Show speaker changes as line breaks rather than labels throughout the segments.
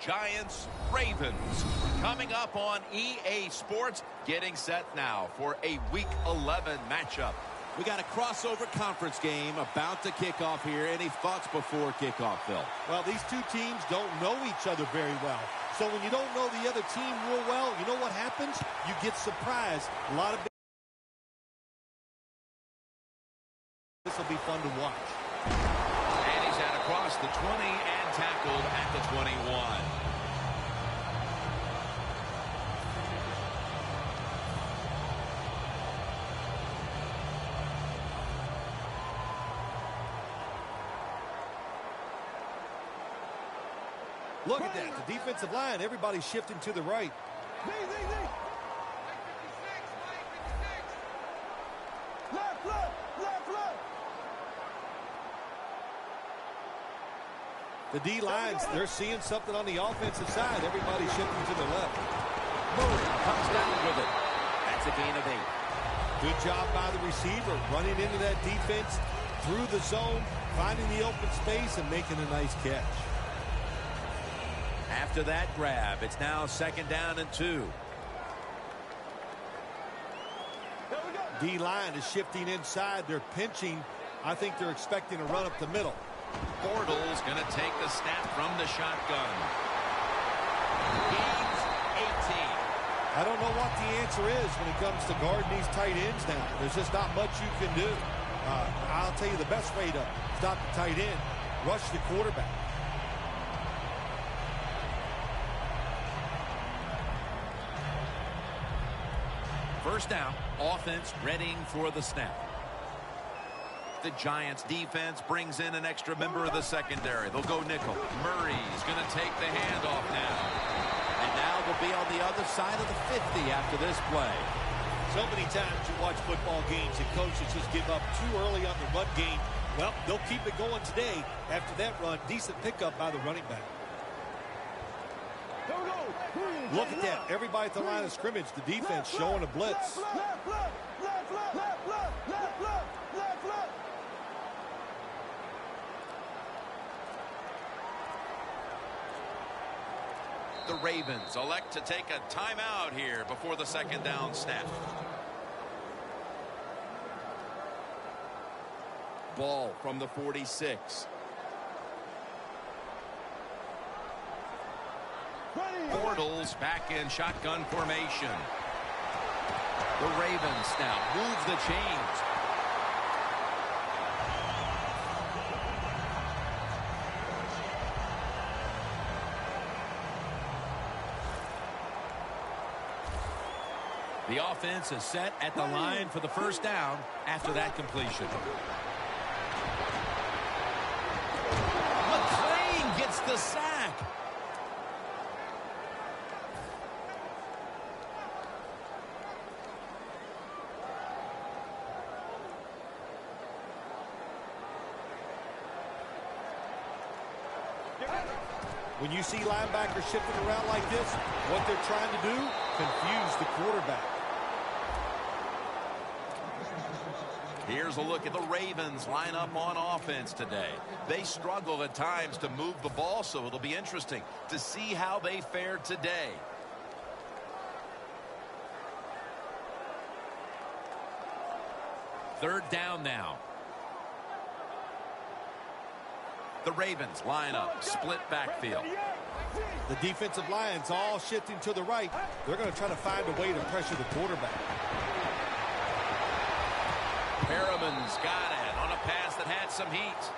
Giants, Ravens. Coming up on EA Sports, getting set now for a Week 11 matchup.
We got a crossover conference game about to kick off here. Any thoughts before kickoff, Phil?
Well, these two teams don't know each other very well. So when you don't know the other team real well, you know what happens? You get surprised. A lot of this will be fun to watch.
And he's out across the 20 and tackled at the 21.
Look at that. The defensive line, everybody's shifting to the right. The D-lines, they're seeing something on the offensive side. Everybody's shifting to the left.
Murray comes down with it. That's a gain of 8.
Good job by the receiver, running into that defense through the zone, finding the open space, and making a nice catch.
After that grab, it's now 2nd down and 2.
D-line is shifting inside. They're pinching. I think they're expecting a run up the middle.
Bortles going to take the snap from the shotgun. Gains 18.
I don't know what the answer is when it comes to guarding these tight ends now. There's just not much you can do. I'll tell you the best way to stop the tight end, rush the quarterback.
First down, offense readying for the snap. The Giants defense brings in an extra member of the secondary. They'll go nickel. Murray's going to take the handoff now.
And now they'll be on the other side of the 50 after this play.
So many times you watch football games and coaches just give up too early on the run game. Well, they'll keep it going today. After that run, decent pickup by the running back. Look at that. Everybody at the line of scrimmage, the defense showing a blitz.
The Ravens elect to take a timeout here before the 2nd down snap. Ball from the 46. Bortles back in shotgun formation. The Ravens now move the chains. The offense is set at the line for the first down after that completion. McClain gets the sack.
When you see linebackers shifting around like this, what they're trying to do, confuse the quarterback.
Here's a look at the Ravens lineup on offense today. They struggle at times to move the ball, so it'll be interesting to see how they fare today. Third down now. The Ravens line up, split backfield.
The defensive line's all shifting to the right. They're going to try to find a way to pressure the quarterback.
Perriman's got it on a pass that had some heat.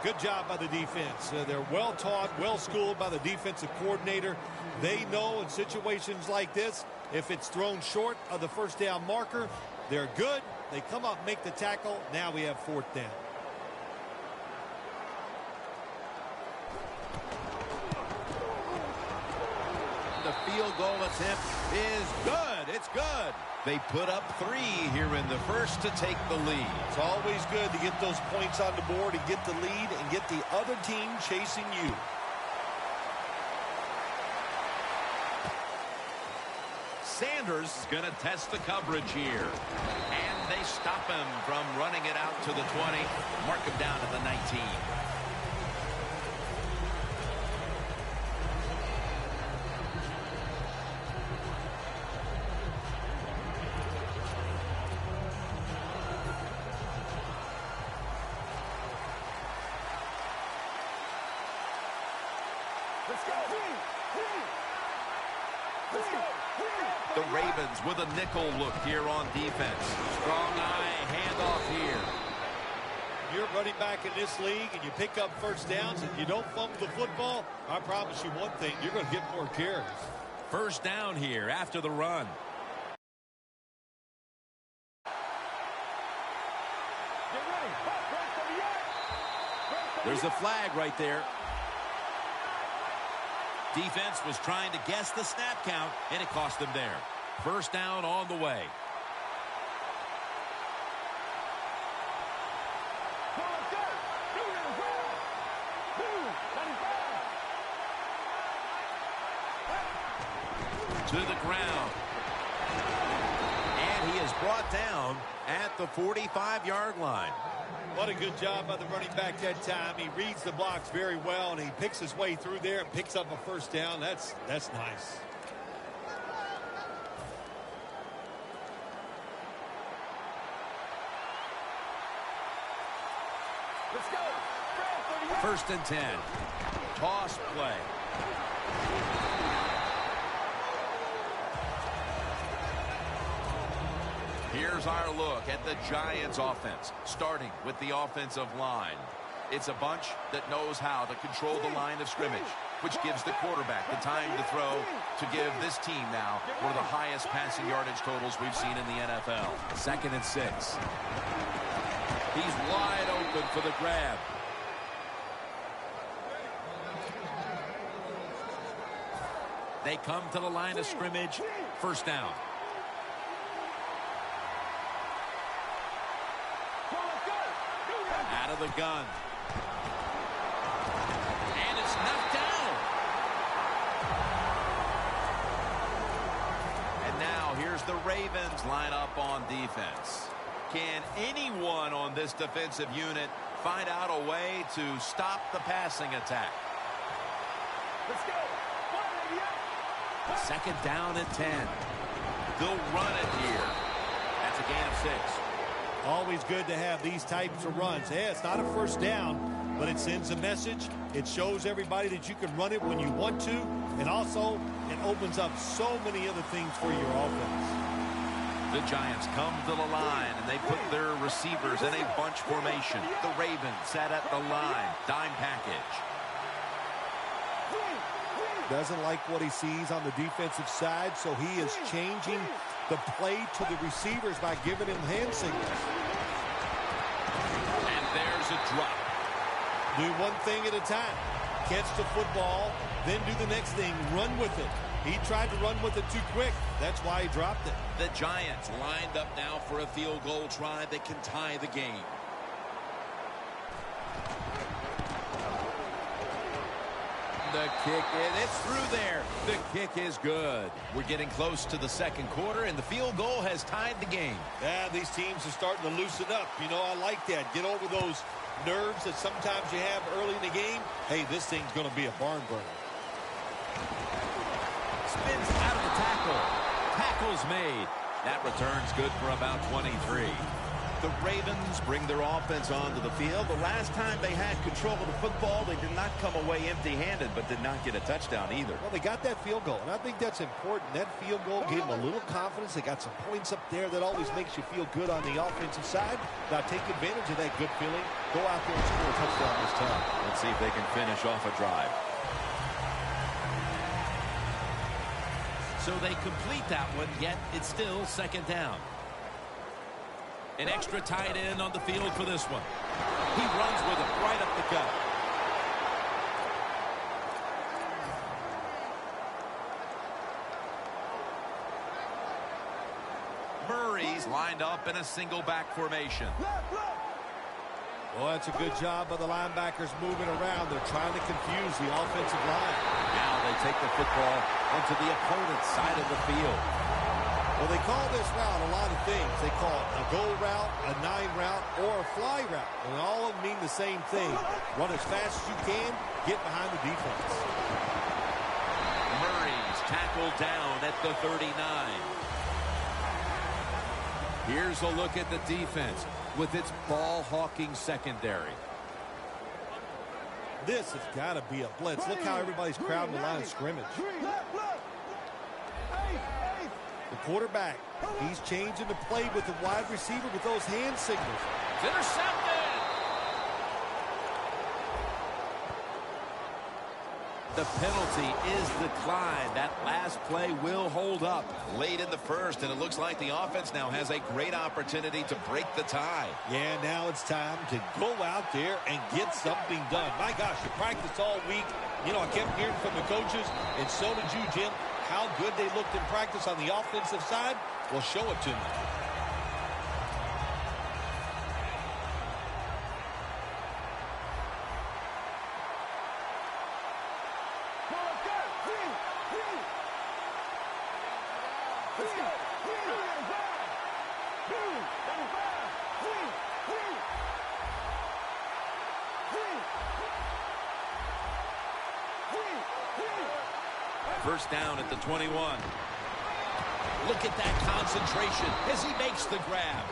Good job by the defense. They're well taught, well schooled by the defensive coordinator. They know in situations like this, if it's thrown short of the first down marker, they're good. They come up, make the tackle. Now we have 4th down.
The field goal attempt is good. It's good. They put up 3 here in the first to take the lead.
It's always good to get those points on the board and get the lead and get the other team chasing you.
Sanders is going to test the coverage here. And they stop him from running it out to the 20. Mark him down at the 19. The Ravens with a nickel look here on defense. Strong eye handoff here.
You're running back in this league and you pick up first downs and you don't fumble the football, I promise you one thing, you're going to get more carries.
First down here after the run.
There's a flag right there.
Defense was trying to guess the snap count, and it cost them there. First down on the way. To the ground. And he is brought down at the 45-yard line.
What a good job by the running back that time. He reads the blocks very well, and he picks his way through there and picks up a first down. That's nice.
Let's go.
First and 10. Toss play. Here's our look at the Giants offense, starting with the offensive line. It's a bunch that knows how to control the line of scrimmage, which gives the quarterback the time to throw to give this team now one of the highest passing yardage totals we've seen in the NFL. Second and 6. He's wide open for the grab. They come to the line of scrimmage. First down. Out of the gun. And it's knocked down. And now here's the Ravens line up on defense. Can anyone on this defensive unit find out a way to stop the passing attack?
Let's go.
Second down and 10. They'll run it here. That's a gain of 6.
Always good to have these types of runs. Yeah, it's not a first down, but it sends a message. It shows everybody that you can run it when you want to, and also it opens up so many other things for your offense.
The Giants come to the line, and they put their receivers in a bunch formation. The Ravens set at the line. Dime package.
Doesn't like what he sees on the defensive side, so he is changing the play to the receivers by giving him hand signals.
And there's a drop.
Do one thing at a time. Catch the football, then do the next thing, run with it. He tried to run with it too quick. That's why he dropped it.
The Giants lined up now for a field goal try that can tie the game. The kick, it's through there. The kick is good. We're getting close to the second quarter, and the field goal has tied the game.
Yeah, these teams are starting to loosen up. You know, I like that. Get over those nerves that sometimes you have early in the game. Hey, this thing's going to be a barn burner.
Spins out of the tackle. Tackle's made. That return's good for about 23. The Ravens bring their offense onto the field. The last time they had control of the football, they did not come away empty-handed, but did not get a touchdown either.
Well, they got that field goal, and I think that's important. That field goal gave them a little confidence. They got some points up there that always makes you feel good on the offensive side. Now take advantage of that good feeling. Go out there and score a touchdown this time.
Let's see if they can finish off a drive. So they complete that one, yet it's still second down. An extra tight end on the field for this one. He runs with it right up the gut. Murray's lined up in a single back formation.
Well, that's a good job by the linebackers moving around. They're trying to confuse the offensive line.
Now they take the football onto the opponent's side of the field.
Well, they call this route a lot of things. They call it a go route, a 9 route, or a fly route. And all of them mean the same thing. Run as fast as you can, get behind the defense.
Murray's tackled down at the 39. Here's a look at the defense with its ball-hawking secondary.
This has got to be a blitz. Look how everybody's crowding the line of scrimmage. The quarterback, he's changing the play with the wide receiver with those hand signals.
It's intercepted. The penalty is declined. That last play will hold up late in the first, and it looks like the offense now has a great opportunity to break the tie.
Yeah, now it's time to go out there and get something done. My gosh, you practiced all week. You know, I kept hearing from the coaches, and so did you, Jim, how good they looked in practice on the offensive side. Well, show it to me.
First down at the 21. Look at that concentration as he makes the grab.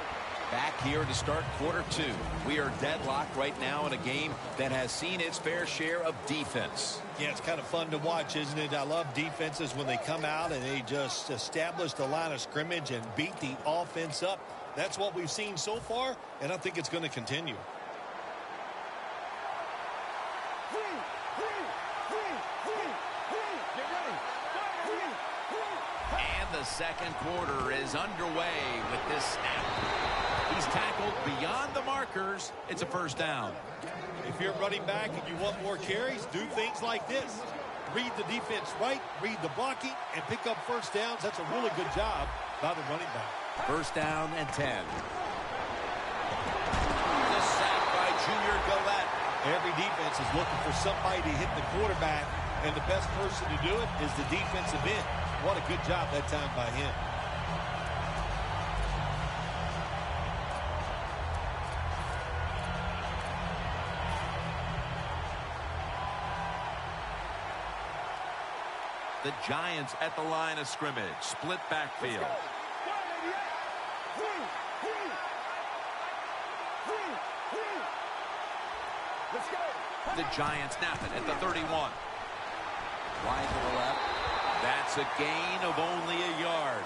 Back here to start quarter two. We are deadlocked right now in a game that has seen its fair share of defense.
Yeah, it's kind of fun to watch, isn't it? I love defenses when they come out and they just establish the line of scrimmage and beat the offense up. That's what we've seen so far, and I think it's going to continue.
And the second quarter is underway with this snap. He's tackled beyond the markers. It's a first down.
If you're running back and you want more carries, do things like this. Read the defense right, read the blocking, and pick up first downs. That's a really good job by the running back.
First down and 10. The sack by Junior Gillette.
Every defense is looking for somebody to hit the quarterback, and the best person to do it is the defensive end. What a good job that time by him.
The Giants at the line of scrimmage. Split backfield. The Giants snap it at the 31. Wide to the left. That's a gain of only a yard.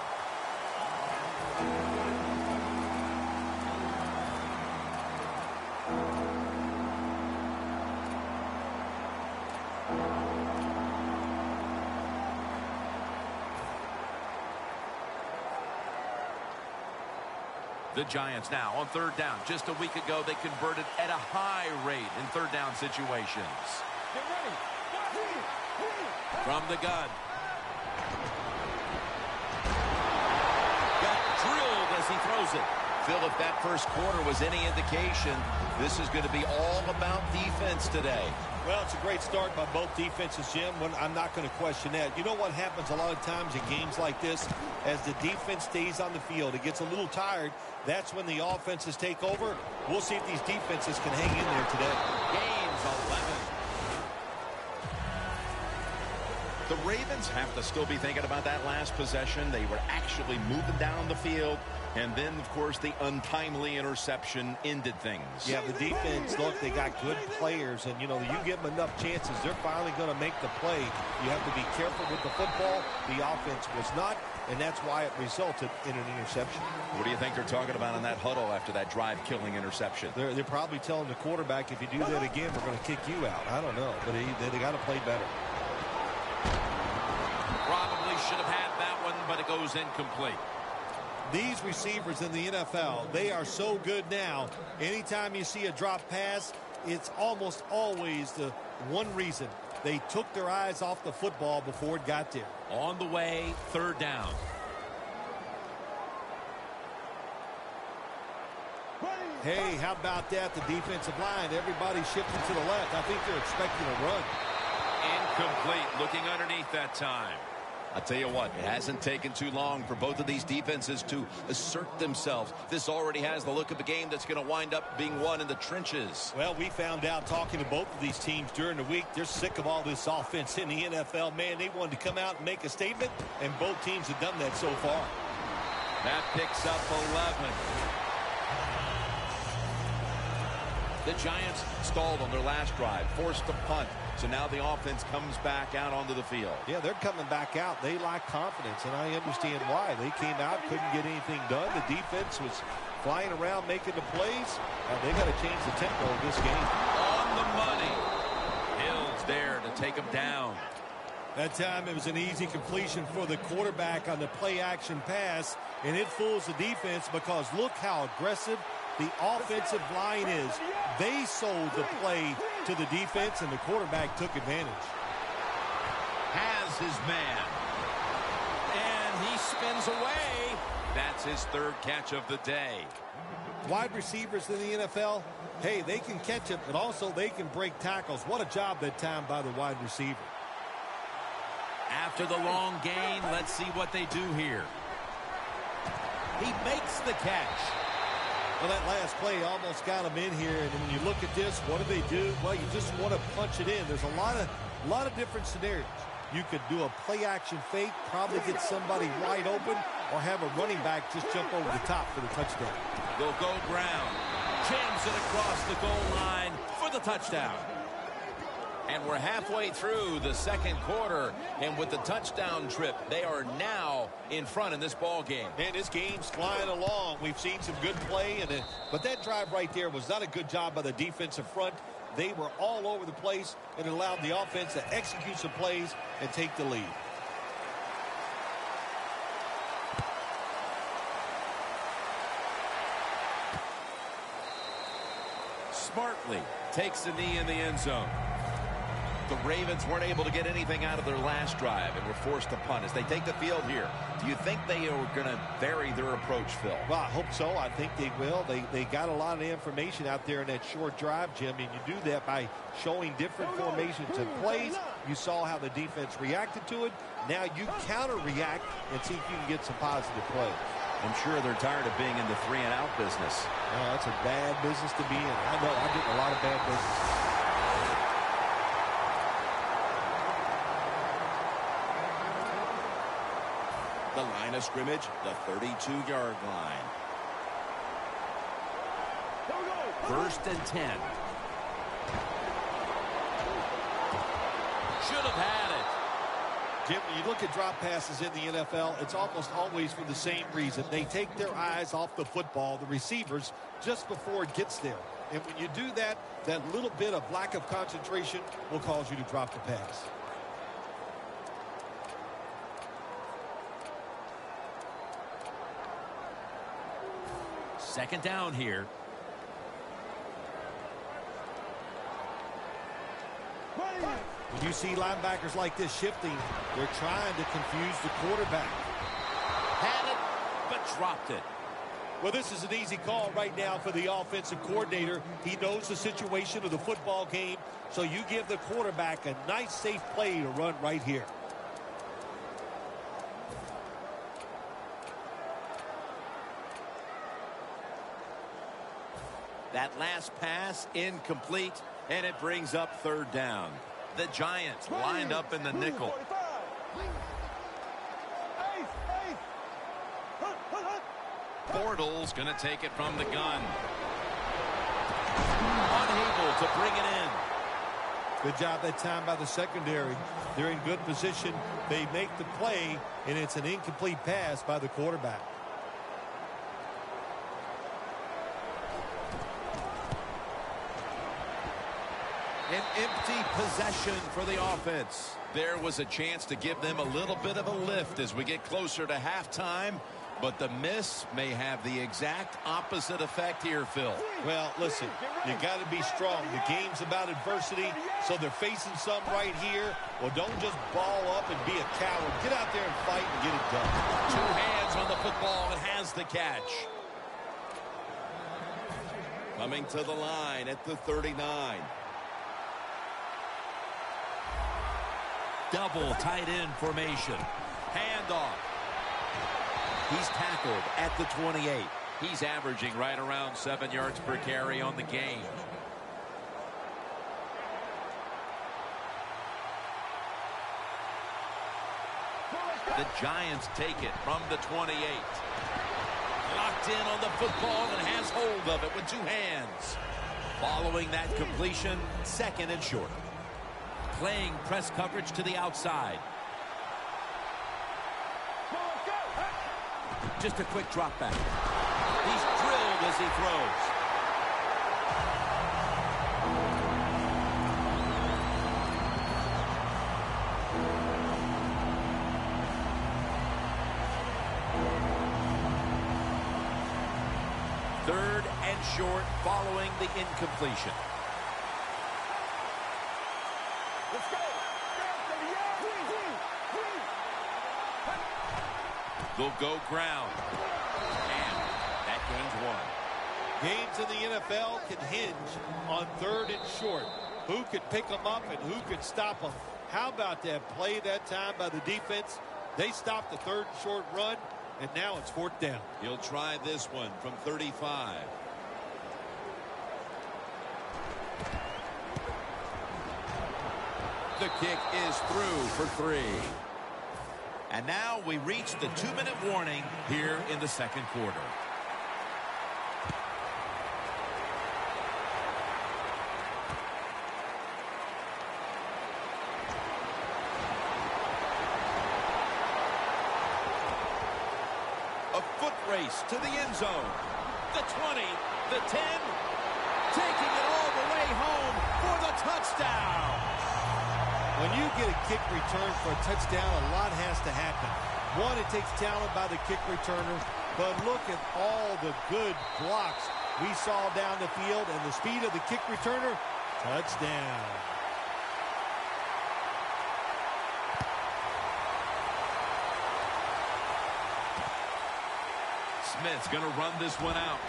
The Giants now on third down. Just a week ago, they converted at a high rate in third down situations.
Get ready.
From the gun. Got drilled as he throws it. Phil, if that first quarter was any indication, this is going to be all about defense today.
Well, it's a great start by both defenses, Jim. I'm not going to question that. You know what happens a lot of times in games like this? As the defense stays on the field, it gets a little tired. That's when the offenses take over. We'll see if these defenses can hang in there today.
Gains 11. The Ravens have to still be thinking about that last possession. They were actually moving down the field. And then, of course, the untimely interception ended things.
Yeah, the defense, look, they got good players. And, you know, you give them enough chances, they're finally going to make the play. You have to be careful with the football. The offense was not, and that's why it resulted in an interception.
What do you think they're talking about in that huddle after that drive-killing interception?
They're probably telling the quarterback, if you do that again, we're going to kick you out. I don't know, but they got to play better.
Probably should have had that one, but it goes incomplete.
These receivers in the NFL, they are so good now. Anytime you see a drop pass, it's almost always the one reason. They took their eyes off the football before it got there.
On the way, third down.
Hey, how about that? The defensive line, everybody shifting to the left. I think they're expecting a run.
Incomplete, looking underneath that time. I'll tell you what, it hasn't taken too long for both of these defenses to assert themselves. This already has the look of a game that's going to wind up being won in the trenches.
Well, we found out talking to both of these teams during the week, they're sick of all this offense in the NFL. Man, they wanted to come out and make a statement, and both teams have done that so far.
That picks up 11. The Giants stalled on their last drive, forced to punt. So now the offense comes back out onto the field.
Yeah, they're coming back out. They lack confidence, and I understand why. They came out, couldn't get anything done. The defense was flying around, making the plays. They got to change the tempo of this game.
On the money. Hill's there to take him down.
That time it was an easy completion for the quarterback on the play-action pass, and it fools the defense because look how aggressive the offensive line is. They sold the play to the defense, and the quarterback took advantage.
Has his man. And he spins away. That's his third catch of the day.
Wide receivers in the NFL, hey, they can catch it, but also they can break tackles. What a job that time by the wide receiver.
After the long gain, let's see what they do here. He makes the catch.
Well, that last play almost got him in here, and when you look at this, what do? Well, you just want to punch it in. There's a lot of different scenarios. You could do a play-action fake, probably get somebody wide open, or have a running back just jump over the top for the touchdown.
They'll go ground. Jams it across the goal line for the touchdown. And we're halfway through the second quarter, and with the touchdown trip, they are now in front in this ball game.
And this game's flying along. We've seen some good play, but that drive right there was not a good job by the defensive front. They were all over the place, and it allowed the offense to execute some plays and take the lead.
Smartly takes the knee in the end zone. The Ravens weren't able to get anything out of their last drive and were forced to punt as they take the field here. Do you think they are going to vary their approach, Phil?
Well, I hope so. I think they will. They got a lot of information out there in that short drive, Jim, and you do that by showing different formations and plays. You saw how the defense reacted to it. Now you counter-react and see if you can get some positive plays.
I'm sure they're tired of being in the 3-and-out business.
That's a bad business to be in. I know. I'm getting a lot of bad business.
The line of scrimmage, the 32-yard line.
First and 10. Should have had it.
Jim, when you look at drop passes in the NFL, it's almost always for the same reason. They take their eyes off the football, the receivers, just before it gets there. And when you do that, that little bit of lack of concentration will cause you to drop the pass.
Second down here.
When you see linebackers like this shifting, they're trying to confuse the quarterback.
Had it, but dropped it.
Well, this is an easy call right now for the offensive coordinator. He knows the situation of the football game, so you give the quarterback a nice, safe play to run right here.
That last pass incomplete, and it brings up third down. The Giants lined up in the nickel. Bortles going to take it from the gun. Unable to bring it in.
Good job that time by the secondary. They're in good position. They make the play, and it's an incomplete pass by the quarterback.
An empty possession for the offense. There was a chance to give them a little bit of a lift as we get closer to halftime, but the miss may have the exact opposite effect here, Phil.
Well, listen, you got to be strong. The game's about adversity, so they're facing some right here. Well, don't just ball up and be a coward. Get out there and fight and get it done.
Two hands on the football and has the catch.
Coming to the line at the 39.
Double tight end formation. Handoff. He's tackled at the 28. He's averaging right around 7 yards per carry on the game. The Giants take it from the 28. Locked in on the football and has hold of it with two hands. Following that completion, 2nd and short. Playing press coverage to the outside. Just a quick drop back. He's drilled as he throws. Third and short following the incompletion.
Let's go.
They'll go ground. And that gains 1.
Games in the NFL can hinge on 3rd and short. Who could pick them up and who could stop them? How about that play that time by the defense? They stopped the 3rd and short run, and now it's 4th down.
He'll try this one from 35.
The kick is through for 3. And now we reach the 2-minute warning here in the 2nd quarter. A foot race to the end zone. The 20, the 10, taking it all the way home for the touchdown.
When you get a kick return for a touchdown, a lot has to happen. One, it takes talent by the kick returner, but look at all the good blocks we saw down the field and the speed of the kick returner. Touchdown.
Smith's going to run this one out.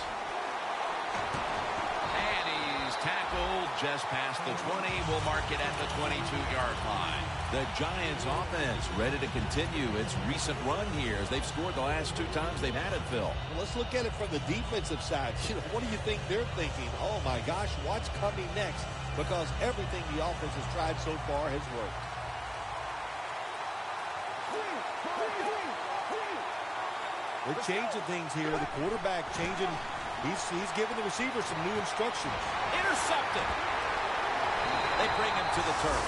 And he's tackled just past the 20. We'll mark it at the 22-yard line. The Giants offense ready to continue its recent run here as they've scored the last 2 times they've had it, Phil.
Well, let's look at it from the defensive side. What do you think they're thinking? Oh, my gosh, what's coming next? Because everything the offense has tried so far has worked. They're changing things here. The quarterback changing. He's giving the receiver some new instructions.
Intercepted. They bring him to the turf.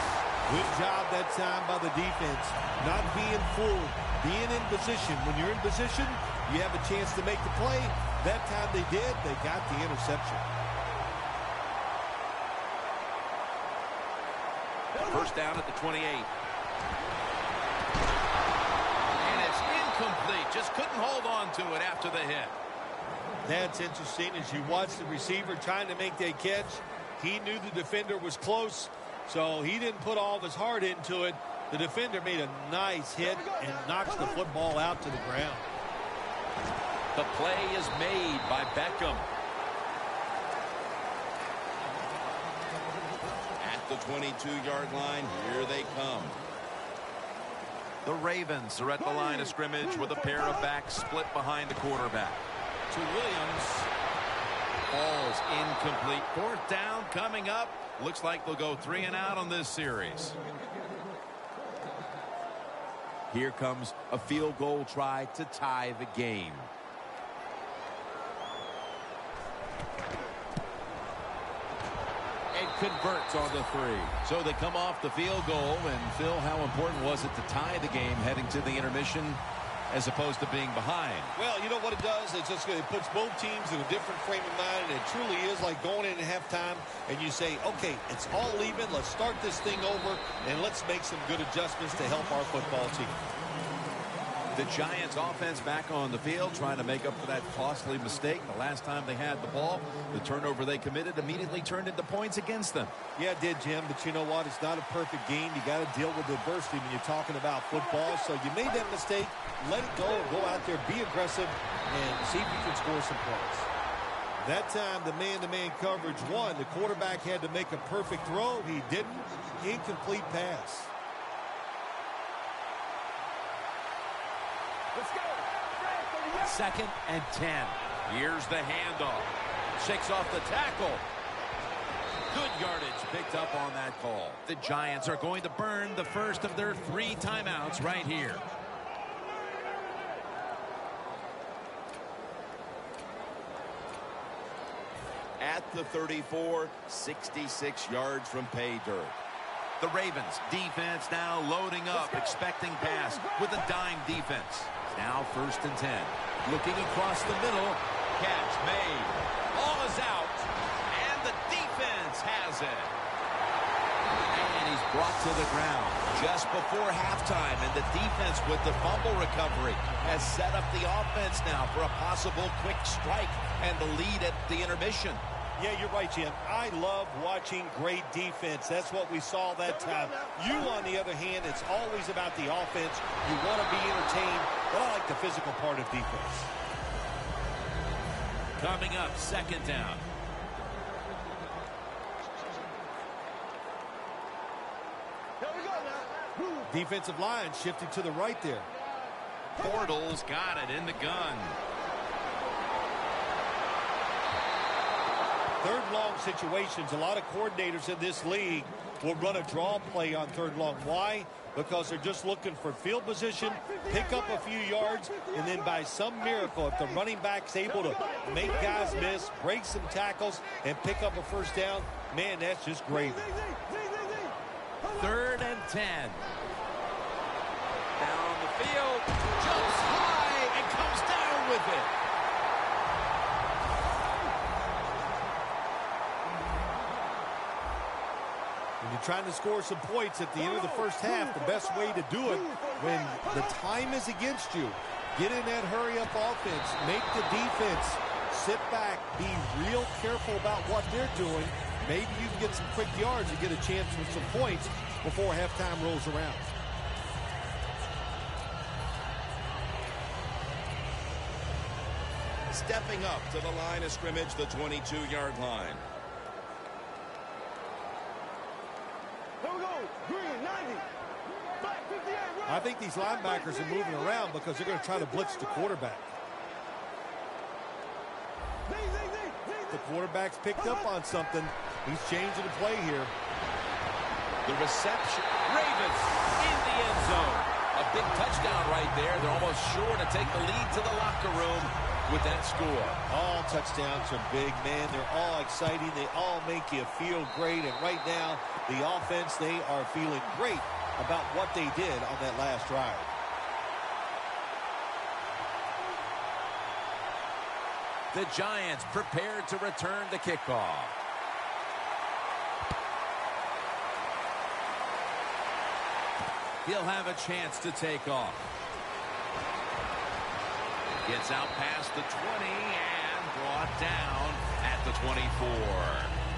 Good job that time by the defense. Not being fooled. Being in position. When you're in position, you have a chance to make the play. That time they did. They got the interception.
First down at the 28. And it's incomplete. Just couldn't hold on to it after the hit.
That's interesting. As you watch the receiver trying to make that catch, he knew the defender was close, so he didn't put all of his heart into it. The defender made a nice hit and knocks the football out to the ground.
The play is made by Beckham.
At the 22-yard line, here they come.
The Ravens are at the line of scrimmage with a pair of backs split behind the quarterback. To Williams. Ball's incomplete. 4th down coming up. Looks like they'll go 3 and out on this series. Here comes a field goal try to tie the game. And converts on the 3. So they come off the field goal. And Phil, how important was it to tie the game heading to the intermission as opposed to being behind?
Well, you know what it does? It puts both teams in a different frame of mind, and it truly is like going in at halftime, and you say, okay, it's all even. Let's start this thing over, and let's make some good adjustments to help our football team.
The Giants offense back on the field trying to make up for that costly mistake. The last time they had the ball, the turnover they committed immediately turned into points against them.
Yeah, it did, Jim, but you know what? It's not a perfect game. You got to deal with adversity when you're talking about football. So you made that mistake. Let it go. Go out there, be aggressive, and see if you can score some points. That time, the man-to-man coverage won. The quarterback had to make a perfect throw. He didn't. Incomplete pass.
Let's go.
2nd and 10. Here's the handoff. Shakes off the tackle. Good yardage picked up on that call. The Giants are going to burn the first of their 3 timeouts right here.
at the 34, 66 yards from pay dirt.
The Ravens defense now loading up, expecting pass with a dime defense. Now 1st and 10. Looking across the middle. Catch made. Ball is out. And the defense has it. And he's brought to the ground just before halftime. And the defense with the fumble recovery has set up the offense now for a possible quick strike and the lead at the intermission.
Yeah, you're right, Jim. I love watching great defense. That's what we saw that time. You, on the other hand, it's always about the offense. You want to be entertained, but I like the physical part of defense.
Coming up, 2nd down.
Defensive line shifting to the right there.
Bortles got it in the gun.
3rd long situations, a lot of coordinators in this league will run a draw play on 3rd long. Why? Because they're just looking for field position, pick up a few yards, and then by some miracle, if the running back's able to make guys miss, break some tackles, and pick up a 1st down, man, that's just gravy.
3rd and 10. Down the field, jumps high, and comes down with it.
When you're trying to score some points at the end of the 1st half, the best way to do it when the time is against you, get in that hurry-up offense, make the defense sit back, be real careful about what they're doing. Maybe you can get some quick yards and get a chance with some points before halftime rolls around.
Stepping up to the line of scrimmage, the 22-yard line.
I think these linebackers are moving around because they're going to try to blitz the quarterback. The quarterback's picked up on something. He's changing the play here.
The reception. Ravens in the end zone. A big touchdown right there. They're almost sure to take the lead to the locker room with that score.
All touchdowns are big, man. They're all exciting. They all make you feel great. And right now, the offense, they are feeling great about what they did on that last drive.
The Giants prepared to return the kickoff. He'll have a chance to take off. Gets out past the 20 and brought down at the 24.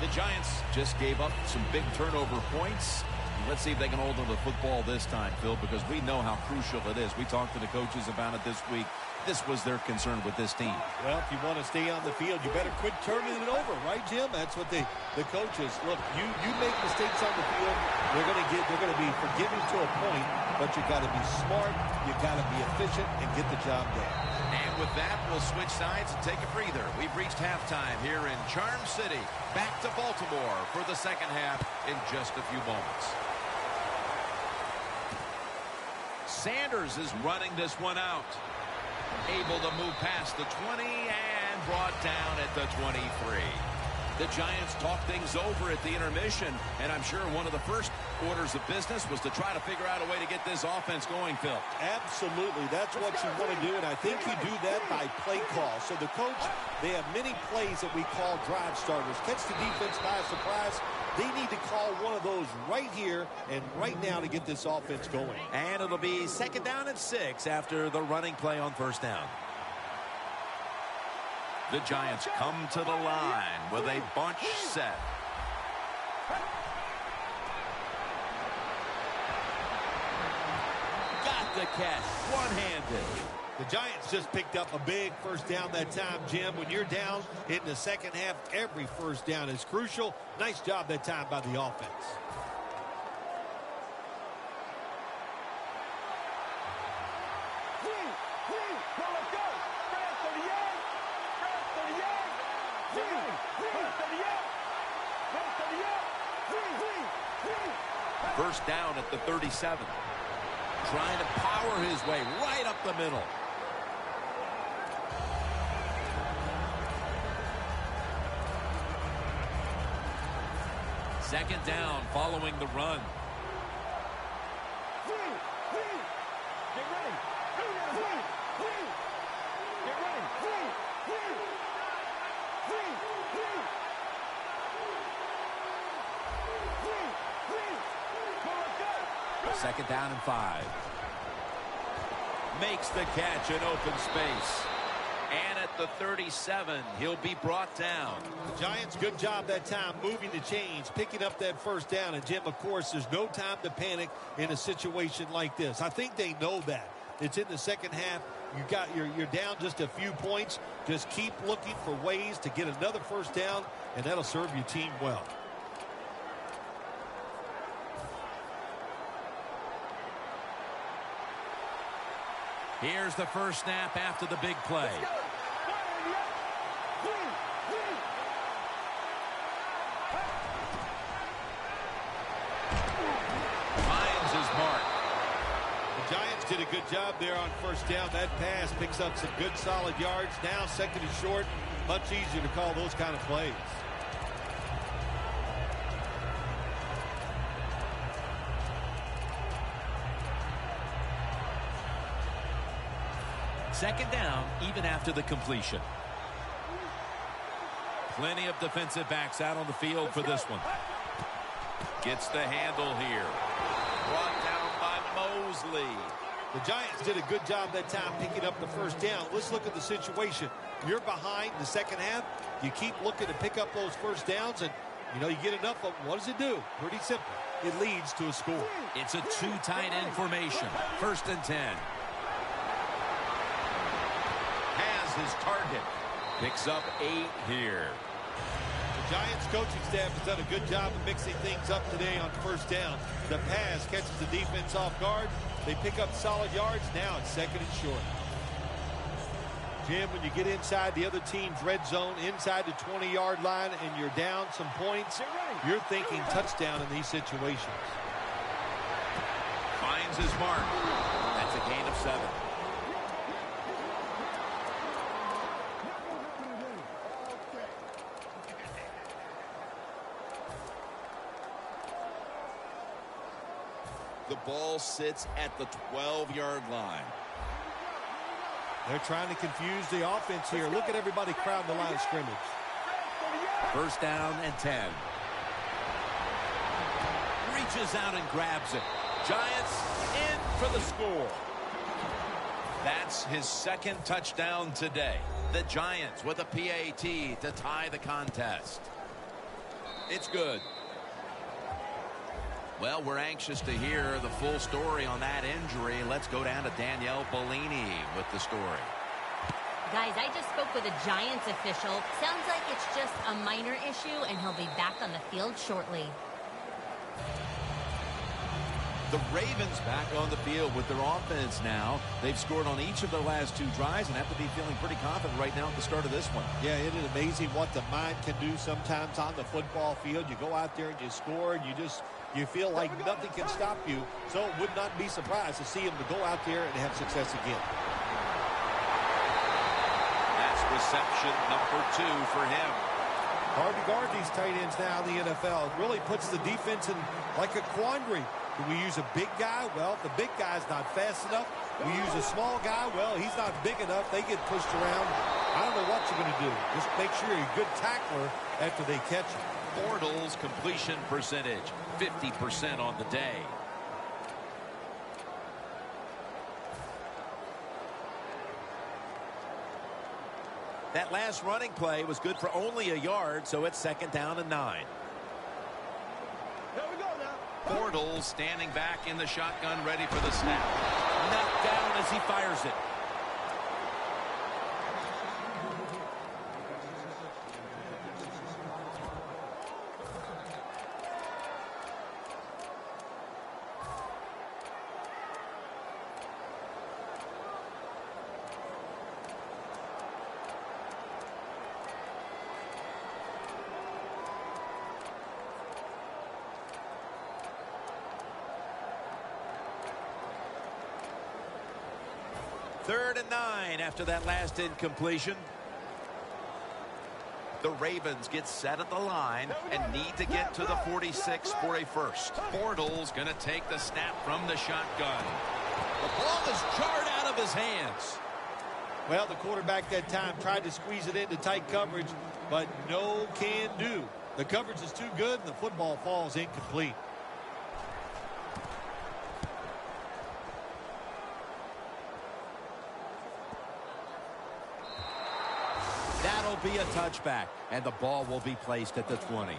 The Giants just gave up some big turnover points. Let's see if they can hold on to the football this time, Phil, because we know how crucial it is. We talked to the coaches about it this week. This was their concern with this team.
Well, if you want to stay on the field, you better quit turning it over, right, Jim? That's what the coaches look. You make mistakes on the field, they're going to be forgiving to a point, but you got to be smart, you got to be efficient, and get the job done.
And with that, we'll switch sides and take a breather. We've reached halftime here in Charm City. Back to Baltimore for the 2nd half in just a few moments. Sanders is running this one out. Able to move past the 20 and brought down at the 23. The Giants talk things over at the intermission, and I'm sure one of the first orders of business was to try to figure out a way to get this offense going, Phil.
Absolutely. That's what you want to do, and I think you do that by play call. So the coach, they have many plays that we call drive starters. Catch the defense by surprise. They need to call one of those right here and right now to get this offense going.
And it'll be 2nd down and 6 after the running play on 1st down. The Giants come to the line with a bunch set. Got the catch, one-handed.
The Giants just picked up a big 1st down that time, Jim. When you're down in the 2nd half, every 1st down is crucial. Nice job that time by the offense.
First down at the 37. Trying to power his way right up the middle. Second down following the run.
Get ready. Get ready.
Second down and 5. Makes the catch in open space. And at the 37, he'll be brought down.
The Giants, good job that time moving the chains, picking up that first down. And, Jim, of course, there's no time to panic in a situation like this. I think they know that. It's in the second half. You're down just a few points. Just keep looking for ways to get another first down, and that'll serve your team well.
Here's the first snap after the big play. Finds his mark.
The Giants did a good job there on first down. That pass picks up some good solid yards. Now second and short. Much easier to call those kind of plays.
Second down, even after the completion. Plenty of defensive backs out on the field for this one. Gets the handle here. Brought down by Mosley.
The Giants did a good job that time picking up the first down. Let's look at the situation. You're behind the second half. You keep looking to pick up those first downs, and, you get enough of them. What does it do? Pretty simple. It leads to a score.
It's a two tight end formation. First and 10. His target. Picks up 8 here.
The Giants coaching staff has done a good job of mixing things up today on first down. The pass catches the defense off guard. They pick up solid yards. Now it's second and short. Jim, when you get inside the other team's red zone, inside the 20-yard line, and you're down some points, you're thinking touchdown in these situations.
Finds his mark. That's a gain of 7.
The ball sits at the 12-yard line.
They're trying to confuse the offense here. Look at everybody crowding the line of scrimmage.
First down and 10. Reaches out and grabs it. Giants in for the score. That's his second touchdown today. The Giants with a PAT to tie the contest. It's good. Well, we're anxious to hear the full story on that injury. Let's go down to Danielle Bellini with the story.
Guys, I just spoke with a Giants official. Sounds like it's just a minor issue, and he'll be back on the field shortly.
The Ravens back on the field with their offense now. They've scored on each of their last 2 drives and have to be feeling pretty confident right now at the start of this one.
Yeah, it is amazing what the mind can do sometimes on the football field. You go out there and you score, and you feel like nothing can stop you. So would not be surprised to see him to go out there and have success again.
That's reception number 2 for him.
Hard to guard these tight ends now in the NFL. It really puts the defense in like a quandary. Do we use a big guy? Well, if the big guy's not fast enough, we use a small guy. Well, he's not big enough. They get pushed around. I don't know what you're going to do. Just make sure you're a good tackler after they catch you.
Bortles completion percentage, 50% on the day. That last running play was good for only a yard, so it's second down and 9.
Here we go now.
Bortles standing back in the shotgun, ready for the snap. Knocked down as he fires it. Third and 9 after that last incompletion. The Ravens get set at the line and need to get to the 46 for a first. Bortles going to take the snap from the shotgun. The ball is jarred out of his hands.
Well, the quarterback that time tried to squeeze it into tight coverage, but no can do. The coverage is too good, and the football falls incomplete.
That'll be a touchback, and the ball will be placed at the 20.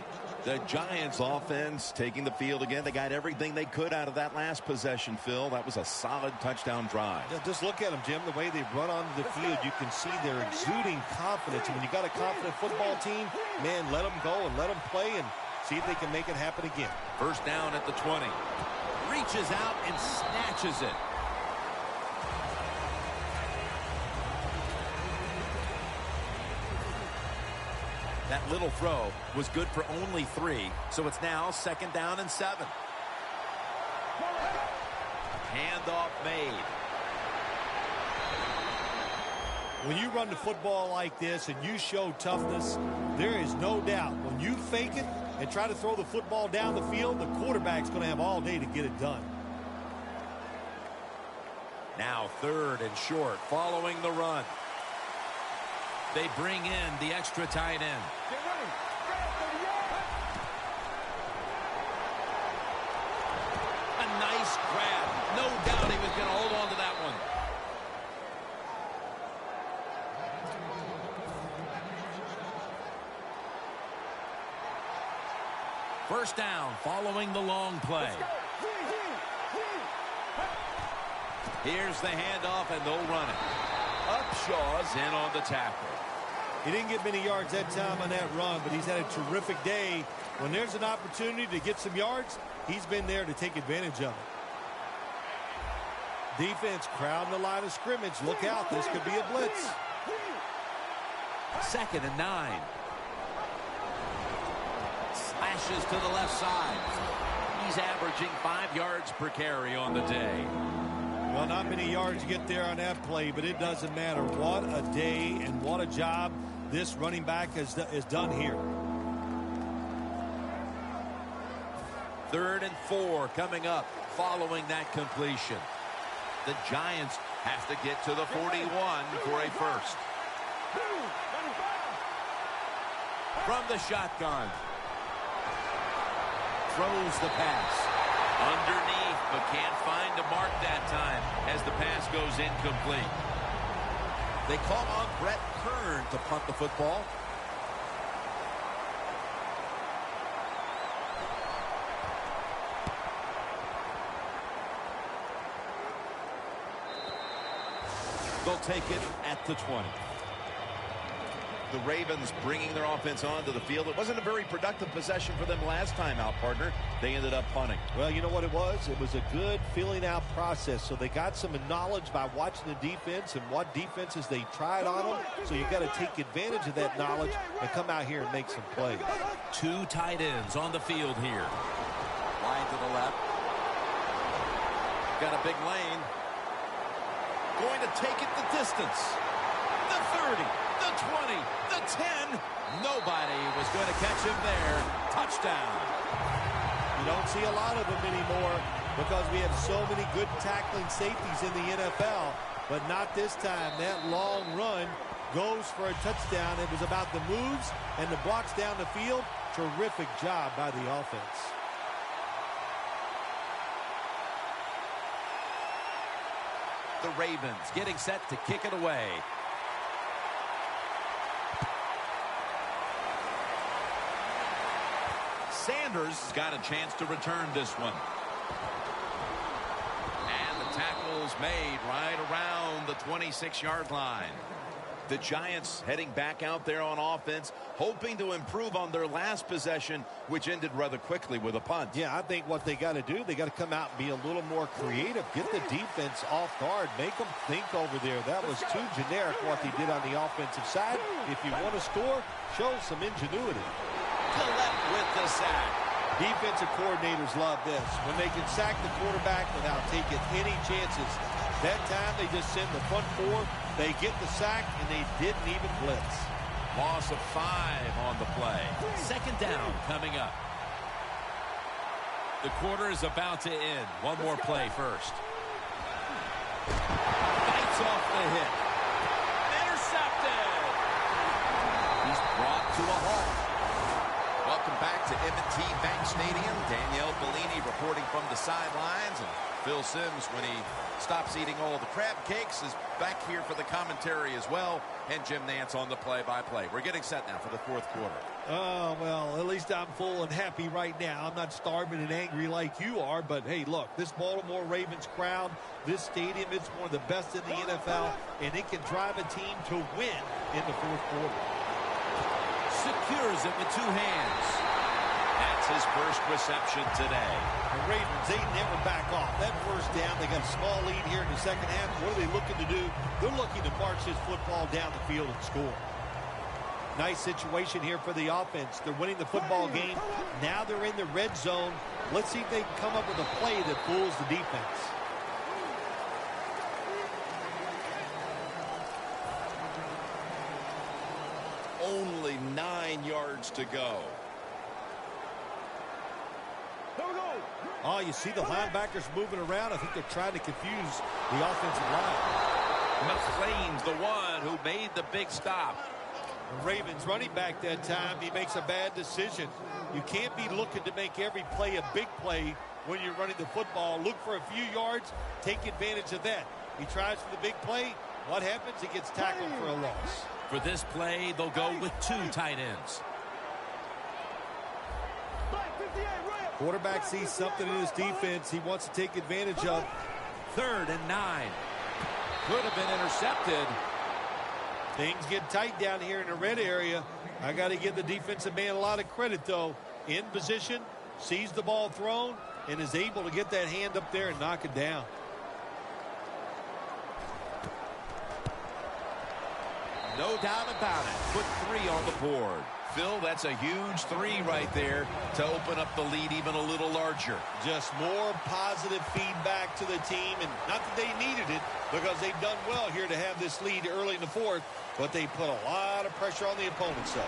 The Giants offense taking the field again. They got everything they could out of that last possession, Phil. That was a solid touchdown drive.
Yeah, just look at them, Jim. The way they run onto the field, you can see they're exuding confidence. And when you got a confident football team, man, let them go and let them play and see if they can make it happen again.
First down at the 20.
Reaches out and snatches it.
That little throw was good for only 3, so it's now 2nd down and 7. Handoff made.
When you run the football like this and you show toughness, there is no doubt when you fake it and try to throw the football down the field, the quarterback's going to have all day to get it done.
Now 3rd and short following the run. They bring in the extra tight end.
Get ready.
A nice grab. No doubt he was going to hold on to that one. First down following the long play. Here's the handoff, and they'll run it. Upshaw's in on the tackle.
He didn't get many yards that time on that run, but he's had a terrific day. When there's an opportunity to get some yards, he's been there to take advantage of it. Defense crowding the line of scrimmage. Look out, this could be a blitz.
2nd and 9. Slashes to the left side. He's averaging 5 yards per carry on the day.
Well, not many yards to get there on that play, but it doesn't matter. What a day and what a job this running back has done here.
3rd and 4 coming up following that completion. The Giants have to get to the 41 for a first. From the shotgun. Throws the pass. Underneath, but can't find a mark that time as the pass goes incomplete.
They call on Brett Kern to punt the football. They'll take it at the 20.
The Ravens bringing their offense onto the field. It wasn't a very productive possession for them last time out, partner. They ended up punting.
Well, you know what it was? It was a good filling out process. So they got some knowledge by watching the defense and what defenses they tried on them. So you got to take advantage of that knowledge and come out here and make some plays.
2 tight ends on the field here. Wide to the left. Got a big lane. Going to take it the distance. The 30, the 20, the 10. Nobody was going to catch him there. Touchdown.
You don't see a lot of them anymore because we have so many good tackling safeties in the NFL, but not this time. That long run goes for a touchdown. It was about the moves and the blocks down the field. Terrific job by the offense.
The Ravens getting set to kick it away. Sanders got a chance to return this one. And the tackle's made right around the 26-yard line.
The Giants heading back out there on offense, hoping to improve on their last possession, which ended rather quickly with a punt.
Yeah, I think what they got to do, they got to come out and be a little more creative. Get the defense off guard. Make them think over there. That was too generic what they did on the offensive side. If you want to score, show some ingenuity.
Collect with the sack.
Defensive coordinators love this. When they can sack the quarterback without taking any chances. That time they just send the front four. They get the sack, and they didn't even blitz.
Loss of 5 on the play. Second down coming up. The quarter is about to end. One more play first. Fights off the hit. Intercepted. He's brought to a halt. Welcome back to M&T Bank Stadium. Danielle Bellini reporting from the sidelines. And Phil Simms, when he stops eating all the crab cakes, is back here for the commentary as well. And Jim Nantz on the play-by-play. We're getting set now for the fourth quarter.
Oh, well, at least I'm full and happy right now. I'm not starving and angry like you are. But, hey, look, this Baltimore Ravens crowd, this stadium, it's one of the best in the NFL. And it can drive a team to win in the fourth quarter.
Secures it with 2 hands. That's his first reception today.
The Ravens, they never back off. That first down, they got a small lead here in the second half. What are they looking to do? They're looking to march this football down the field and score. Nice situation here for the offense. They're winning the football game. Now they're in the red zone. Let's see if they can come up with a play that fools the defense.
Only 9 yards to go.
Oh, you see the linebackers moving around. I think they're trying to confuse the offensive line.
McClain's the one who made the big stop.
The Ravens running back that time, he makes a bad decision. You can't be looking to make every play a big play when you're running the football. Look for a few yards, take advantage of that. He tries for the big play. What happens? He gets tackled for a loss.
For this play, they'll go with 2 tight ends.
Quarterback sees something in his defense he wants to take advantage of.
3rd and 9. Could have been intercepted.
Things get tight down here in the red area. I got to give the defensive man a lot of credit, though. In position, sees the ball thrown, and is able to get that hand up there and knock it down.
No doubt about it. Put 3 on the board. Phil, that's a huge 3 right there to open up the lead even a little larger.
Just more positive feedback to the team, and not that they needed it because they've done well here to have this lead early in the fourth, but they put a lot of pressure on the opponent's side.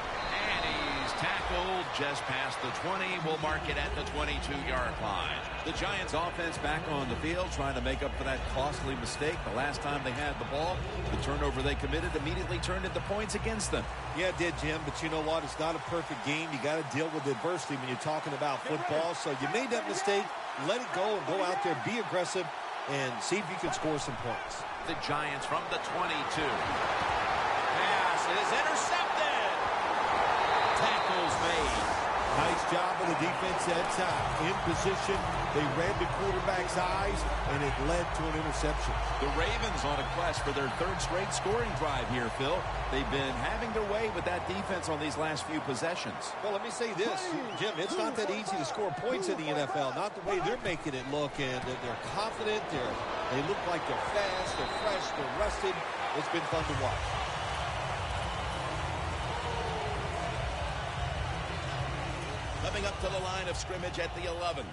And he's tackled just past the 20. We'll mark it at the 22-yard line. The Giants offense back on the field trying to make up for that costly mistake. The last time they had the ball, the turnover they committed immediately turned into points against them.
Yeah, it did, Jim, but you know what? It's not a perfect game. You got to deal with adversity when you're talking about football. So you made that mistake, let it go and go out there, be aggressive, and see if you can score some points.
The Giants from the 22. Pass is intercepted. Tackles made.
Nice job of the defense that time. In position, they read the quarterback's eyes, and it led to an interception.
The Ravens on a quest for their 3rd straight scoring drive here, Phil. They've been having their way with that defense on these last few possessions.
Well, let me say this, Jim, it's not that easy to score points in the NFL, not the way they're making it look, and they're confident, they look like they're fast, they're fresh, they're rested. It's been fun to watch.
Coming up to the line of scrimmage at the 11.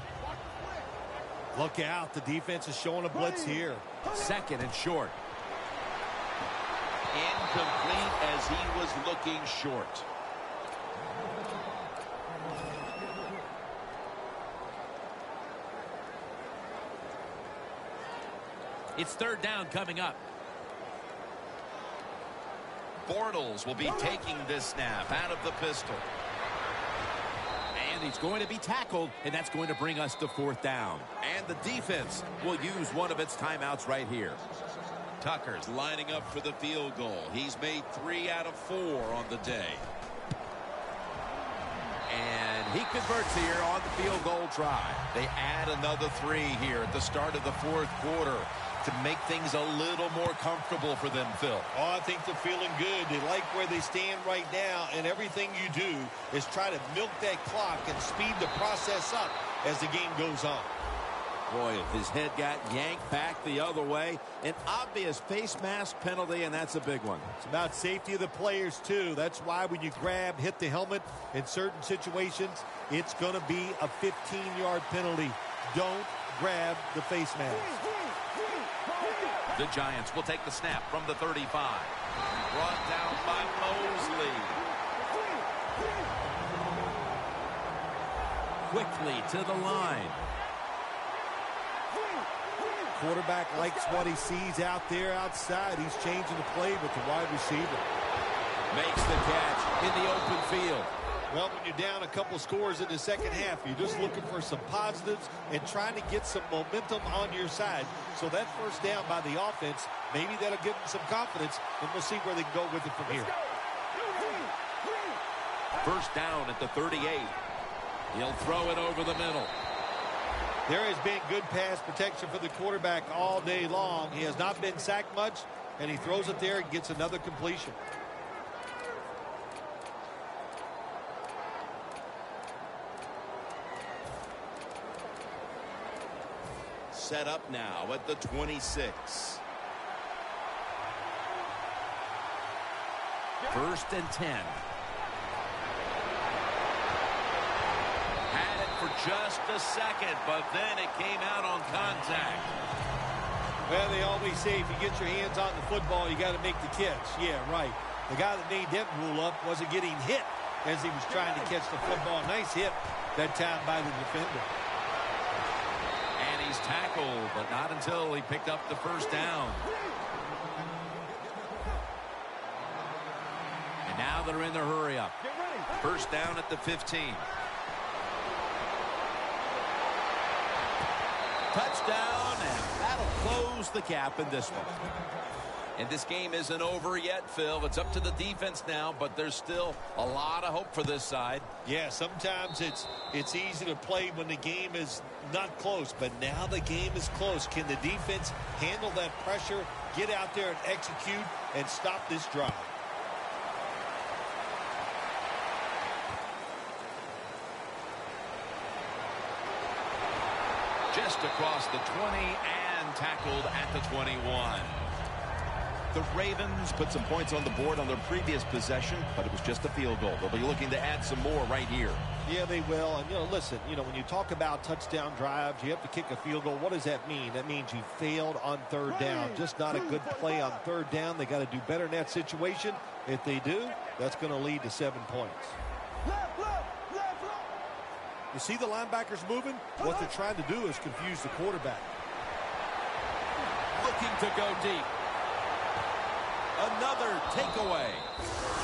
Look out, the defense is showing a blitz here.
2nd and short.
Incomplete as he was looking short.
It's 3rd down coming up. Bortles will be taking this snap out of the pistol. And he's going to be tackled, and that's going to bring us to 4th down. And the defense will use one of its timeouts right here. Tucker's lining up for the field goal. He's made 3 out of 4 on the day. And he converts here on the field goal try. They add another 3 here at the start of the 4th quarter to make things a little more comfortable for them, Phil.
Oh, I think they're feeling good. They like where they stand right now, and everything you do is try to milk that clock and speed the process up as the game goes on.
Boy, if his head got yanked back the other way, an obvious face mask penalty, and that's a big one.
It's about safety of the players, too. That's why when you grab, hit the helmet in certain situations, it's going to be a 15-yard penalty. Don't grab the face mask.
The Giants will take the snap from the 35. Brought down by Mosley. quickly to the line.
Quarterback likes what he sees out there outside. He's changing the play with the wide receiver.
Makes the catch in the open field.
Well, when you're down a couple scores in the second half, you're just looking for some positives and trying to get some momentum on your side. So that first down by the offense, maybe that'll give them some confidence, and we'll see where they can go with it from here.
First down at the 38. He'll throw it over the middle.
There has been good pass protection for the quarterback all day long. He has not been sacked much, and he throws it there and gets another completion.
Set up now at the 26.
First and 10. Had it for just a second, but then it came out on contact.
Well, they always say if you get your hands on the football, you got to make the catch. Yeah, right. The guy that made that rule up wasn't getting hit as he was trying to catch the football. Nice hit that time by the defender.
And he's tackled, but not until he picked up the first down. And now they're in the hurry up. First down at the 15. Touchdown, and that'll close the gap in this one. And this game isn't over yet, Phil. It's up to the defense now, but there's still a lot of hope for this side.
Yeah, sometimes it's easy to play when the game is not close, but now the game is close. Can the defense handle that pressure, get out there and execute, and stop this drive?
Just across the 20 and tackled at the 21.
The Ravens put some points on the board on their previous possession, but it was just a field goal. They'll be looking to add some more right here.
Yeah, they will. And, listen, when you talk about touchdown drives, you have to kick a field goal. What does that mean? That means you failed on third down. Just not a good play on third down. They got to do better in that situation. If they do, that's going to lead to 7 points. You see the linebackers moving? What they're trying to do is confuse the quarterback.
Looking to go deep. Another takeaway.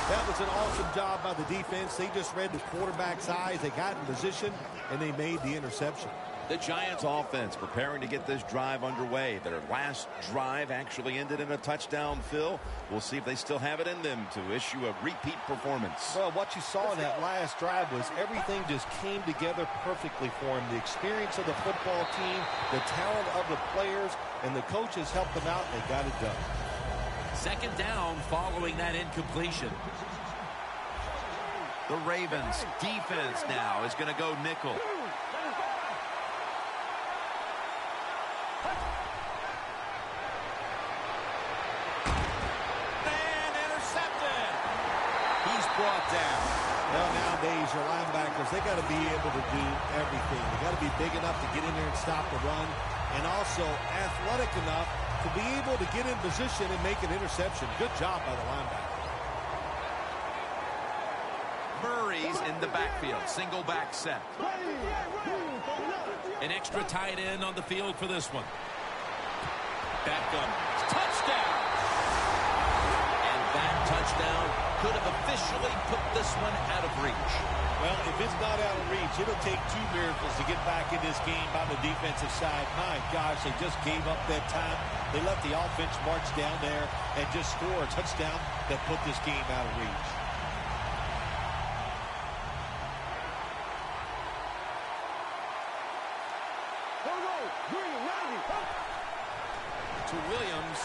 That was an awesome job by the defense. They just read the quarterback's eyes. They got in position, and they made the interception.
The Giants offense preparing to get this drive underway. Their last drive actually ended in a touchdown, Phil. We'll see if they still have it in them to issue a repeat performance.
Well, what you saw in that last drive was everything just came together perfectly for him. The experience of the football team, the talent of the players, and the coaches helped them out, and they got it done.
Second down following that incompletion. The Ravens defense now is going to go nickel. And intercepted. He's brought down.
Well, nowadays, your linebackers, they got to be able to do everything. They got to be big enough to get in there and stop the run, and also athletic enough to be able to get in position and make an interception. Good job by the linebacker.
Murray's in the backfield. Single back set. An extra tight end on the field for this one. Beckham. Touchdown! And that touchdown could have officially put this one out of reach.
Well, if it's not out of reach, it'll take 2 miracles to get back in this game by the defensive side. My gosh, they just gave up that time. They let the offense march down there and just score a touchdown that put this game out of reach.
To Williams.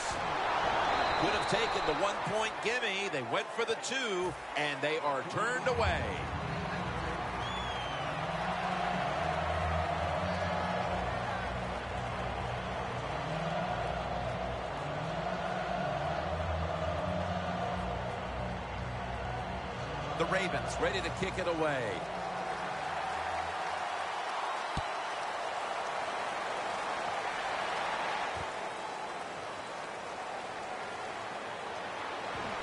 Could have taken the 1-point gimme. They went for the 2, and they are turned away. The Ravens ready to kick it away.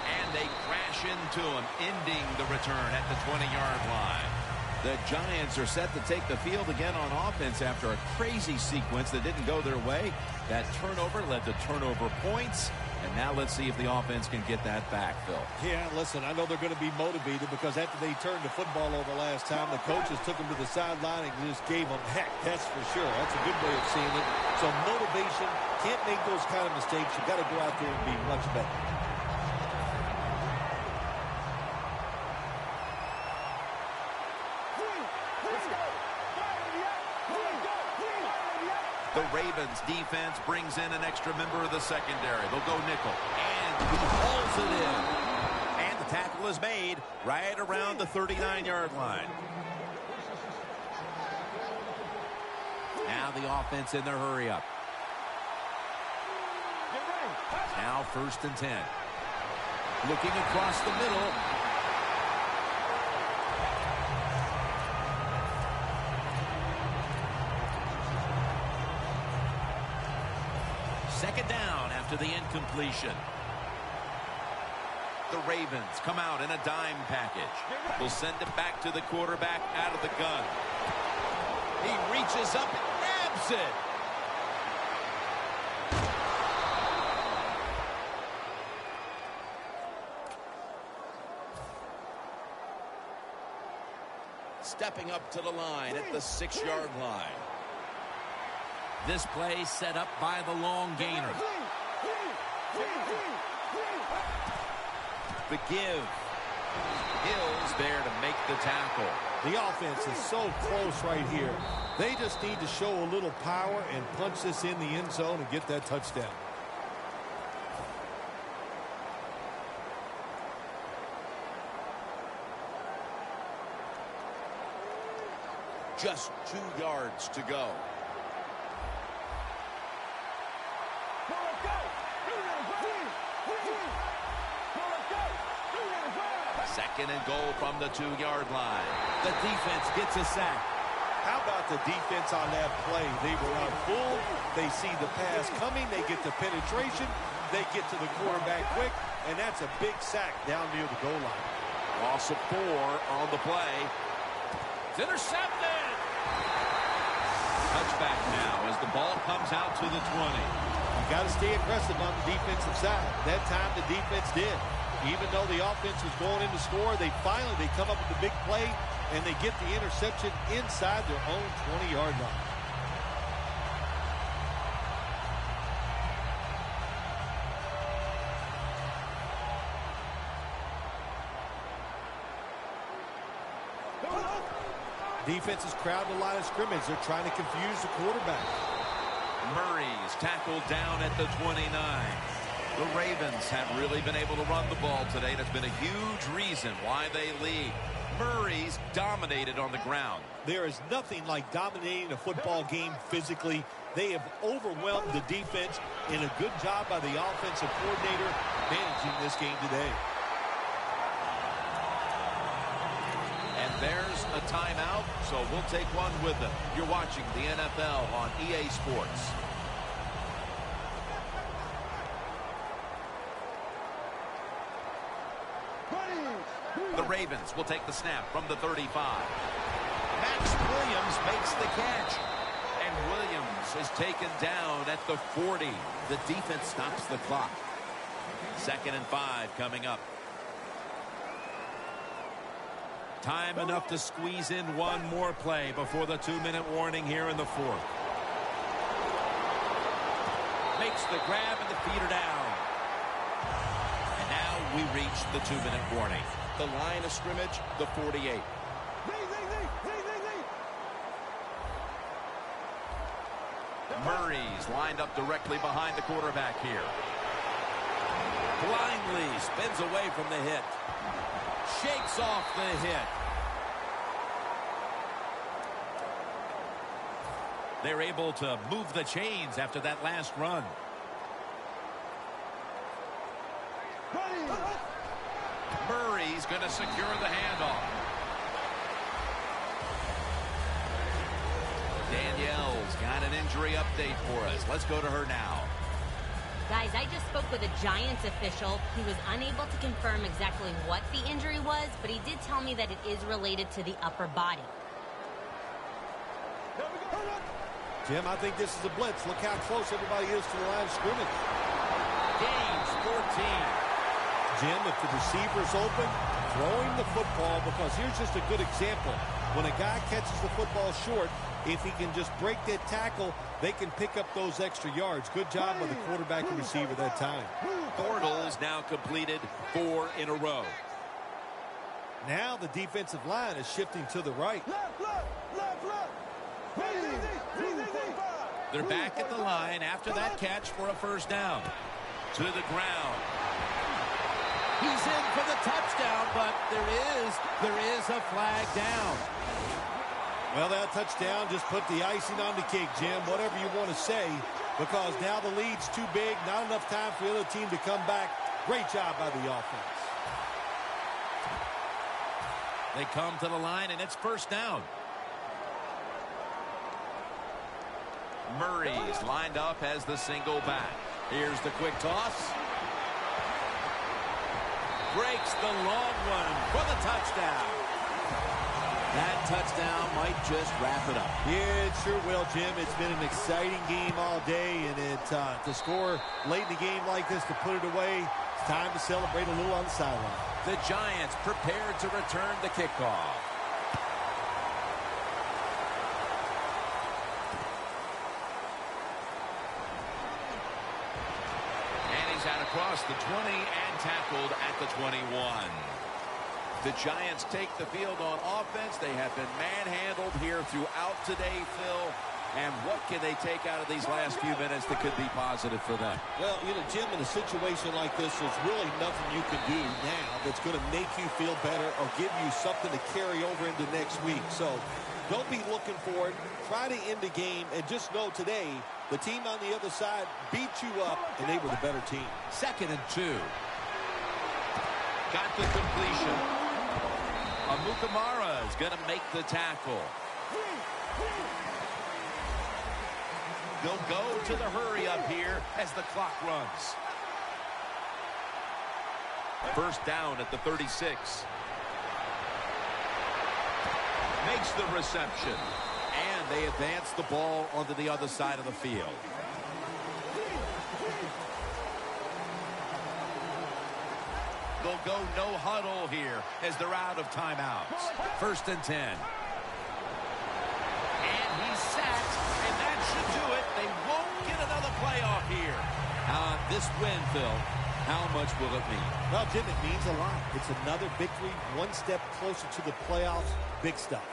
And they crash into him, ending the return at the 20-yard line.
The Giants are set to take the field again on offense after a crazy sequence that didn't go their way. That turnover led to turnover points. And now let's see if the offense can get that back, Phil.
Yeah, listen, I know they're going to be motivated because after they turned the football over last time, the coaches took them to the sideline and just gave them heck, that's for sure. That's a good way of seeing it. So motivation, can't make those kind of mistakes. You've got to go out there and be much better.
The Ravens defense brings in an extra member of the secondary. They'll go nickel. And he hauls it in. And the tackle is made right around the 39-yard line. Now the offense in their hurry up. Now 1st and 10. Looking across the middle. Second down after the incompletion. The Ravens come out in a dime package. They'll send it back to the quarterback out of the gun. He reaches up and grabs it. Stepping up to the line at the 6-yard line. This play set up by the long gainer. The give. Hill's there to make the tackle.
The offense is so close right here. They just need to show a little power and punch this in the end zone and get that touchdown.
Just 2 yards to go.
Second and goal from the 2-yard line.
The defense gets a sack.
How about the defense on that play? They were on full. They see the pass coming. They get the penetration. They get to the quarterback quick. And that's a big sack down near the goal line.
Loss of 4 on the play. It's intercepted. Touchback now as the ball comes out to the 20.
You got to stay aggressive on the defensive side. That time the defense did. Even though the offense was going in to score, they come up with the big play, and they get the interception inside their own 20-yard line. Defense is crowding the line of scrimmage. They're trying to confuse the quarterback.
Murray's tackled down at the 29. The Ravens have really been able to run the ball today. That's been a huge reason why they lead. Murray's dominated on the ground.
There is nothing like dominating a football game physically. They have overwhelmed the defense, and a good job by the offensive coordinator managing this game today.
And there's a timeout, so we'll take one with them. You're watching the NFL on EA Sports. The Ravens will take the snap from the 35. Max Williams makes the catch. And Williams is taken down at the 40. The defense stops the clock. 2nd and 5 coming up. Time enough to squeeze in one more play before the 2-minute warning here in the 4th. Makes the grab and the feet are down. And now we reach the 2-minute warning.
The line of scrimmage, the 48.
Murray's lined up directly behind the quarterback here. Blindly spins away from the hit. Shakes off the hit. They're able to move the chains after that last run. Murray's going to secure the handoff. Danielle's got an injury update for us. Let's go to her now.
Guys, I just spoke with a Giants official. He was unable to confirm exactly what the injury was, but he did tell me that it is related to the upper body.
Jim, I think this is a blitz. Look how close everybody is to the line of scrimmage.
Gains 14.
Jim, if the receiver's open, throwing the football, because here's just a good example. When a guy catches the football short, if he can just break that tackle, they can pick up those extra yards. Good job by the quarterback and receiver that time.
Bortles now completed 4 in a row.
Now the defensive line is shifting to the right.
They're back at the line after that catch for a first down. To the ground. He's in for the touchdown, but there is a flag down.
Well, that touchdown just put the icing on the cake, Jim, whatever you want to say, because now the lead's too big, not enough time for the other team to come back. Great job by the offense.
They come to the line, and it's first down. Murray's lined up as the single back. Here's the quick toss. Breaks the long one for the touchdown.
That touchdown might just wrap it up.
Yeah, it sure will, Jim. It's been an exciting game all day, and to score late in the game like this, to put it away, it's time to celebrate a little on the sideline.
The Giants prepared to return the kickoff. Across the 20 and tackled at the 21.
The Giants take the field on offense. They have been manhandled here throughout today, Phil. And what can they take out of these last few minutes that could be positive for them?
Well, Jim, in a situation like this, there's really nothing you can do now that's going to make you feel better or give you something to carry over into next week. So don't be looking for it. Try to end the game, and just know today, the team on the other side beat you up, and they were the better team.
2nd and 2. Got the completion. Amukamara is going to make the tackle. They'll go to the hurry up here as the clock runs. First down at the 36. Makes the reception. And they advance the ball onto the other side of the field. They'll go no huddle here as they're out of timeouts. 1st and 10. And he's sacked, and that should do it. They won't get another playoff here. This win, Phil, how much will it mean?
Well, Jim, it means a lot. It's another victory, one step closer to the playoffs. Big stuff.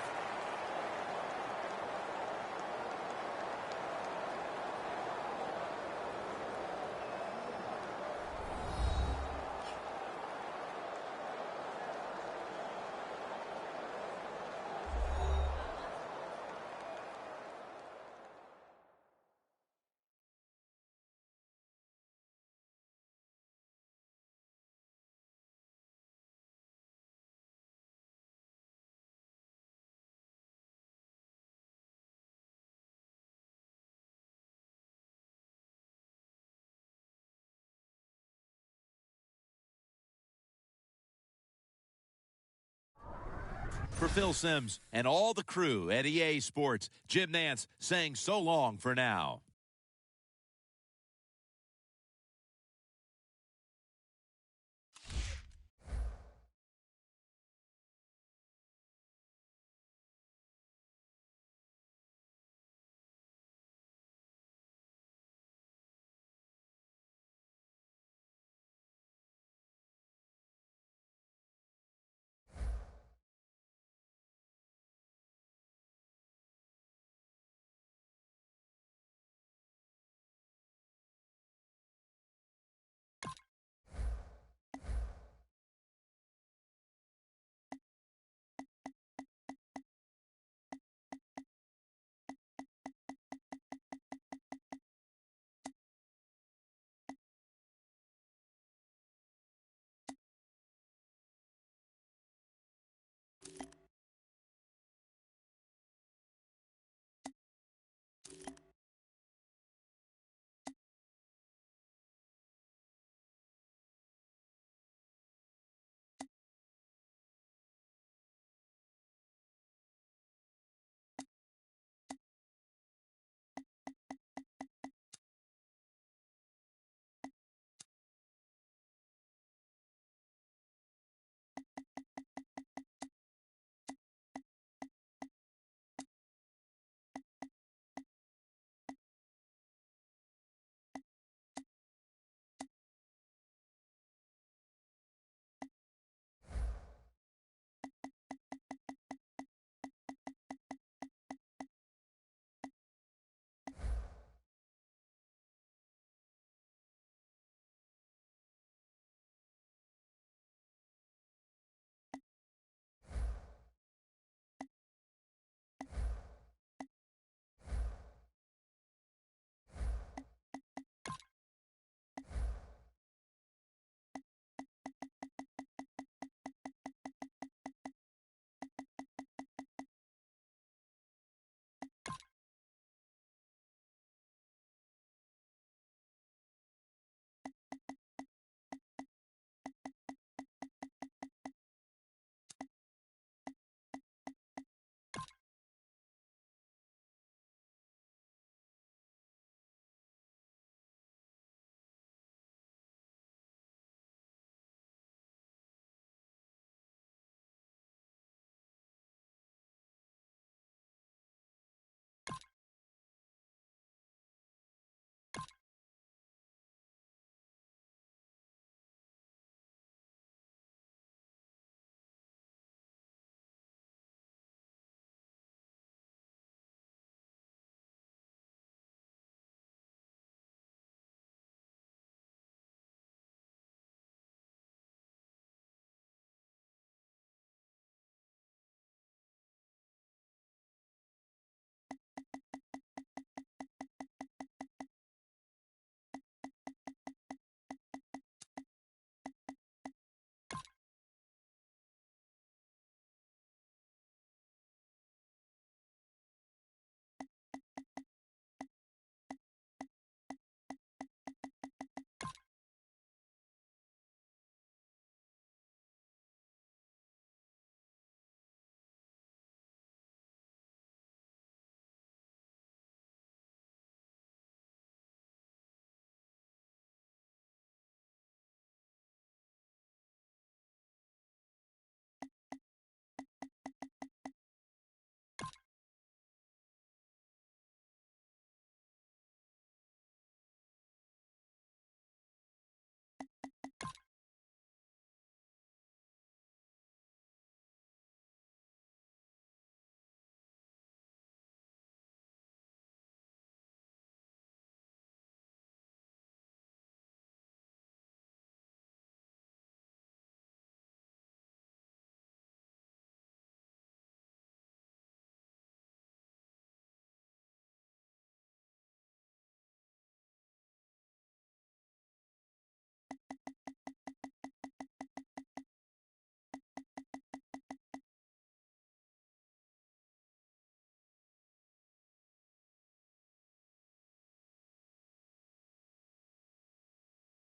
For Phil Simms and all the crew at EA Sports, Jim Nantz saying so long for now.